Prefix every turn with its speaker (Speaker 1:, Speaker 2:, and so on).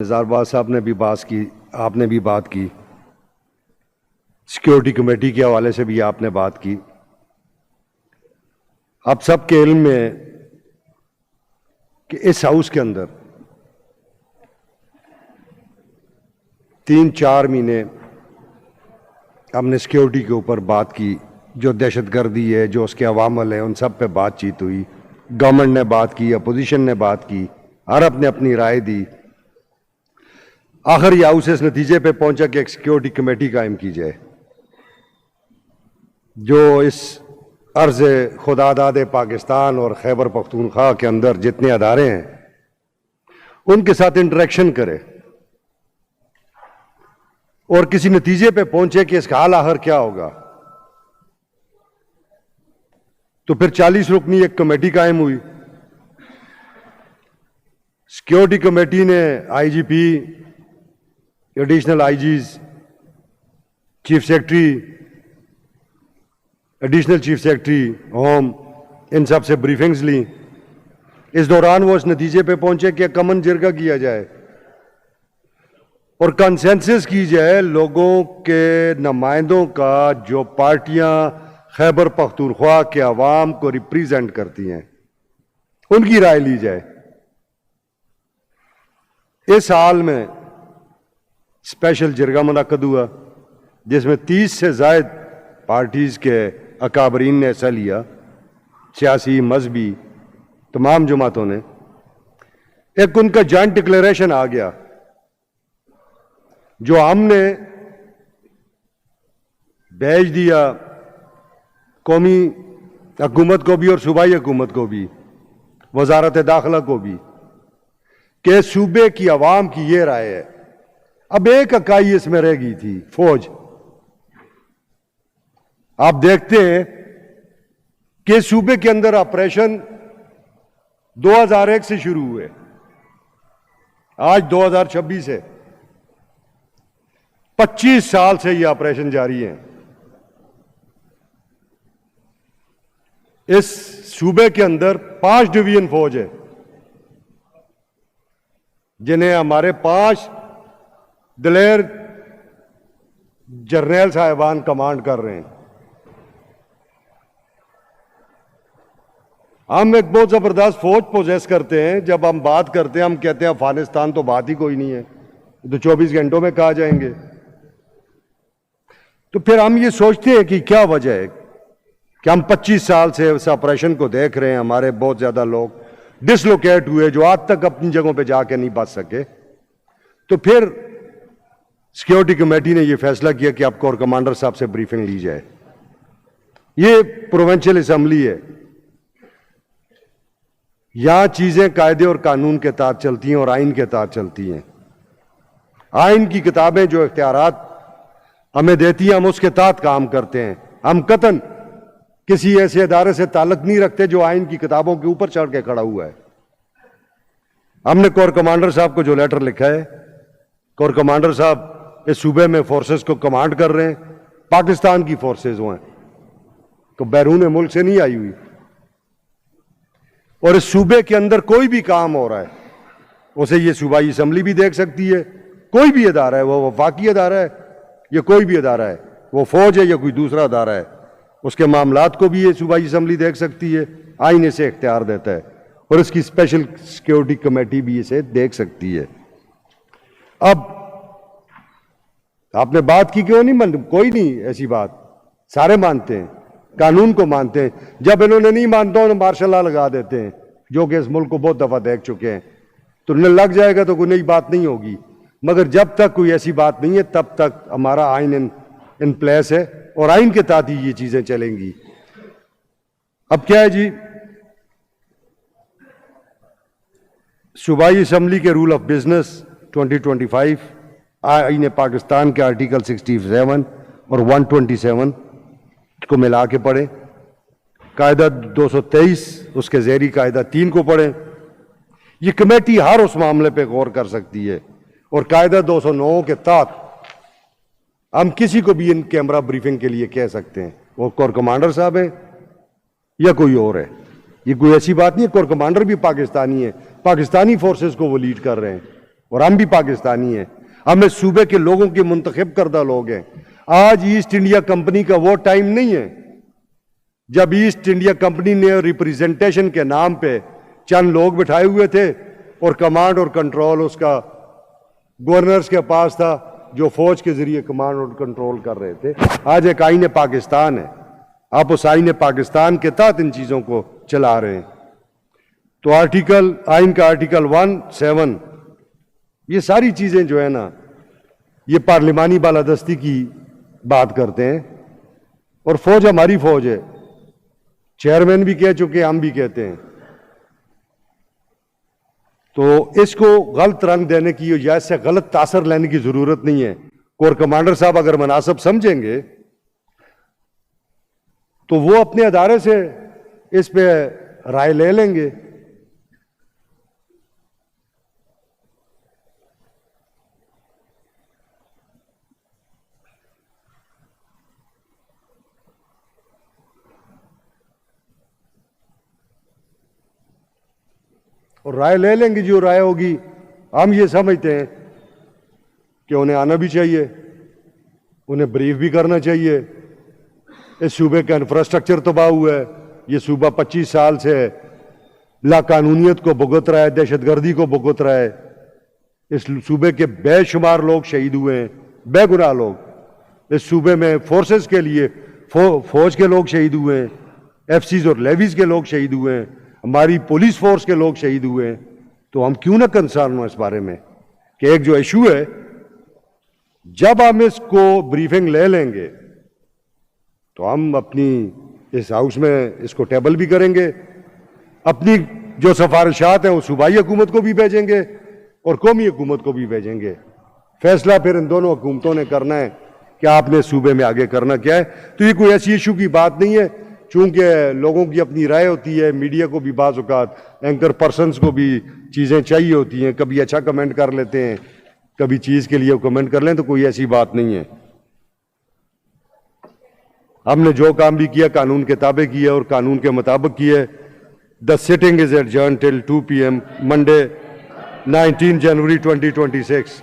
Speaker 1: نثار باز صاحب نے بھی بات کی، آپ نے بھی بات کی، سیکیورٹی کمیٹی کے حوالے سے بھی آپ نے بات کی۔ آپ سب کے علم میں کہ اس ہاؤس کے اندر 3-4 مہینے ہم نے سیکیورٹی کے اوپر بات کی، جو دہشت گردی ہے، جو اس کے عوامل ہیں، ان سب پہ بات چیت ہوئی۔ گورنمنٹ نے بات کی، اپوزیشن نے بات کی، ہر اپنے اپنی رائے دی۔ آخر یہ ہاؤس اس نتیجے پہ پہنچا کہ ایک سیکیورٹی کمیٹی قائم کی جائے جو اس عرض خداداد پاکستان اور خیبر پختونخوا کے اندر جتنے ادارے ہیں ان کے ساتھ انٹریکشن کرے اور کسی نتیجے پہ پہنچے کہ اس کا حال آخر کیا ہوگا۔ تو پھر 40 رکنی ایک کمیٹی قائم ہوئی۔ سیکیورٹی کمیٹی نے I G P, additional I Gs, chief secretary, additional chief secretary home, ان سب سے بریفنگز لیں۔ اس دوران وہ اس نتیجے پہ پہنچے کہ کامن جرگہ کیا جائے اور کنسنسس کی جائے لوگوں کے نمائندوں کا جو پارٹیاں خیبر پختونخوا کے عوام کو ریپریزنٹ کرتی ہیں، ان کی رائے لی جائے۔ اس حال میں اسپیشل جرگہ منعقد ہوا جس میں 30 سے زائد پارٹیز کے اکابرین نے حصہ لیا، سیاسی، مذہبی، تمام جماعتوں نے۔ ایک ان کا جوائنٹ ڈکلیریشن آ گیا جو ہم نے بھیج دیا قومی حکومت کو بھی اور صوبائی حکومت کو بھی، وزارت داخلہ کو بھی، کہ صوبے کی عوام کی یہ رائے ہے۔ اب ایک اکائی اس میں رہ گئی تھی، فوج۔ آپ دیکھتے ہیں کہ صوبے کے اندر آپریشن 2001 سے شروع ہوئے، آج 2026 ہے، 25 سال سے یہ آپریشن جاری ہیں۔ اس صوبے کے اندر 5 ڈویژن فوج ہے جنہیں ہمارے 5 دلیر جرنیل صاحبان کمانڈ کر رہے ہیں۔ ہم ایک بہت زبردست فوج پوزیس کرتے ہیں۔ جب ہم بات کرتے ہیں ہم کہتے ہیں افغانستان تو بات ہی کوئی نہیں ہے، تو 24 گھنٹوں میں کہا جائیں گے۔ تو پھر ہم یہ سوچتے ہیں کہ کیا وجہ ہے کہ ہم 25 سال سے اس آپریشن کو دیکھ رہے ہیں، ہمارے بہت زیادہ لوگ ڈسلوکیٹ ہوئے جو آج تک اپنی جگہوں پہ جا کے نہیں بچ سکے۔ تو پھر سیکیورٹی کمیٹی نے یہ فیصلہ کیا کہ اب کور کمانڈر صاحب سے بریفنگ لی جائے۔ یہ پروونشل اسمبلی ہے، یہاں چیزیں قاعدے اور قانون کے تحت چلتی ہیں اور آئین کے تحت چلتی ہیں۔ آئین کی کتابیں جو اختیارات ہمیں دیتی ہیں ہم اس کے تحت کام کرتے ہیں۔ ہم قطعاً کسی ایسے ادارے سے تعلق نہیں رکھتے جو آئین کی کتابوں کے اوپر چڑھ کے کھڑا ہوا ہے۔ ہم نے کور کمانڈر صاحب کو جو لیٹر لکھا ہے، کور کمانڈر صاحب اس صوبے میں فورسز کو کمانڈ کر رہے ہیں، پاکستان کی فورسز ہیں، تو بیرون ملک سے نہیں آئی ہوئی، اور اس صوبے کے اندر کوئی بھی کام ہو رہا ہے اسے یہ صوبائی اسمبلی بھی دیکھ سکتی ہے۔ کوئی بھی ادارہ ہے، وہ وفاقی ادارہ ہے یا کوئی بھی ادارہ ہے، وہ فوج ہے یا کوئی دوسرا ادارہ ہے، اس کے معاملات کو بھی یہ صوبائی اسمبلی دیکھ سکتی ہے، آئین اسے اختیار دیتا ہے، اور اس کی اسپیشل سیکیورٹی کمیٹی بھی اسے دیکھ سکتی ہے۔ اب آپ نے بات کی کیوں نہیں کوئی نہیں ایسی بات، سارے مانتے ہیں، قانون کو مانتے ہیں۔ جب انہوں نے نہیں مانتا انہوں نے مارشل لا لگا دیتے ہیں، جو کہ اس ملک کو بہت دفعہ دیکھ چکے ہیں۔ تو انہیں لگ جائے گا تو کوئی نئی بات نہیں ہوگی، مگر جب تک کوئی ایسی بات نہیں ہے تب تک ہمارا آئین ان پلیس ہے اور آئین کے تحت ہی یہ چیزیں چلیں گی۔ اب کیا ہے جی، صوبائی اسمبلی کے رول آف بزنس 2025 آئین پاکستان کے آرٹیکل 67 اور 127 کو ملا کے پڑھیں، قاعدہ 223 اس کے ذیلی قاعدہ 3 کو پڑھیں۔ یہ کمیٹی ہر اس معاملے پہ غور کر سکتی ہے، اور قاعدہ 209 کے تحت ہم کسی کو بھی ان کیمرہ بریفنگ کے لیے کہہ سکتے ہیں، وہ کور کمانڈر صاحب ہیں یا کوئی اور ہے۔ یہ کوئی ایسی بات نہیں ہے، کور کمانڈر بھی پاکستانی ہے، پاکستانی فورسز کو وہ لیڈ کر رہے ہیں، اور ہم بھی پاکستانی ہیں, ہم اس صوبے کے لوگوں کے منتخب کردہ لوگ ہیں. آج ایسٹ انڈیا کمپنی کا وہ ٹائم نہیں ہے جب ایسٹ انڈیا کمپنی نے ریپریزنٹیشن کے نام پہ چند لوگ بٹھائے ہوئے تھے اور کمانڈ اور کنٹرول اس کا گورنرز کے پاس تھا جو فوج کے ذریعے کمانڈ اور کنٹرول کر رہے تھے. آج ایک آئین پاکستان ہے, آپ اس آئین پاکستان کے تحت ان چیزوں کو چلا رہے ہیں. تو آئین کا آرٹیکل 1(7) یہ ساری چیزیں جو ہے نا یہ پارلیمانی بالادستی کی بات کرتے ہیں, اور فوج ہماری فوج ہے, چیئرمین بھی کہہ چکے, ہم بھی کہتے ہیں. تو اس کو غلط رنگ دینے کی یا اس سے غلط تاثر لینے کی ضرورت نہیں ہے. کور کمانڈر صاحب اگر مناسب سمجھیں گے تو وہ اپنے ادارے سے اس پہ رائے لے لیں گے. اور رائے لے لیں گے, جو رائے ہوگی. ہم یہ سمجھتے ہیں کہ انہیں آنا بھی چاہیے, انہیں بریف بھی کرنا چاہیے. اس صوبے کا انفراسٹرکچر تباہ ہوا ہے, یہ صوبہ 25 سال سے لا قانونیت کو بھگت رہا ہے, دہشت گردی کو بھگت رہا ہے. اس صوبے کے بے شمار لوگ شہید ہوئے ہیں, بے گناہ لوگ. اس صوبے میں فورسز کے لیے فوج کے لوگ شہید ہوئے ہیں, ایف سیز اور لیویز کے لوگ شہید ہوئے ہیں, ہماری پولیس فورس کے لوگ شہید ہوئے ہیں. تو ہم کیوں نہ کنسرن ہوں اس بارے میں کہ ایک جو ایشو ہے, جب ہم اس کو بریفنگ لے لیں گے تو ہم اپنی اس ہاؤس میں اس کو ٹیبل بھی کریں گے, اپنی جو سفارشات ہیں وہ صوبائی حکومت کو بھی بھیجیں گے اور قومی حکومت کو بھی بھیجیں گے. فیصلہ پھر ان دونوں حکومتوں نے کرنا ہے کہ آپ نے صوبے میں آگے کرنا کیا ہے. تو یہ کوئی ایسی ایشو کی بات نہیں ہے, چونکہ لوگوں کی اپنی رائے ہوتی ہے, میڈیا کو بھی بعض اوقات اینکر پرسنز کو بھی چیزیں چاہیے ہوتی ہیں, کبھی اچھا کمنٹ کر لیتے ہیں, کبھی چیز کے لیے کمنٹ کر لیں, تو کوئی ایسی بات نہیں ہے. ہم نے جو کام بھی کیا قانون کے تابع کیا اور قانون کے مطابق کیا ہے. The sitting is adjourned till 2 p.m. Monday 19 January 2026.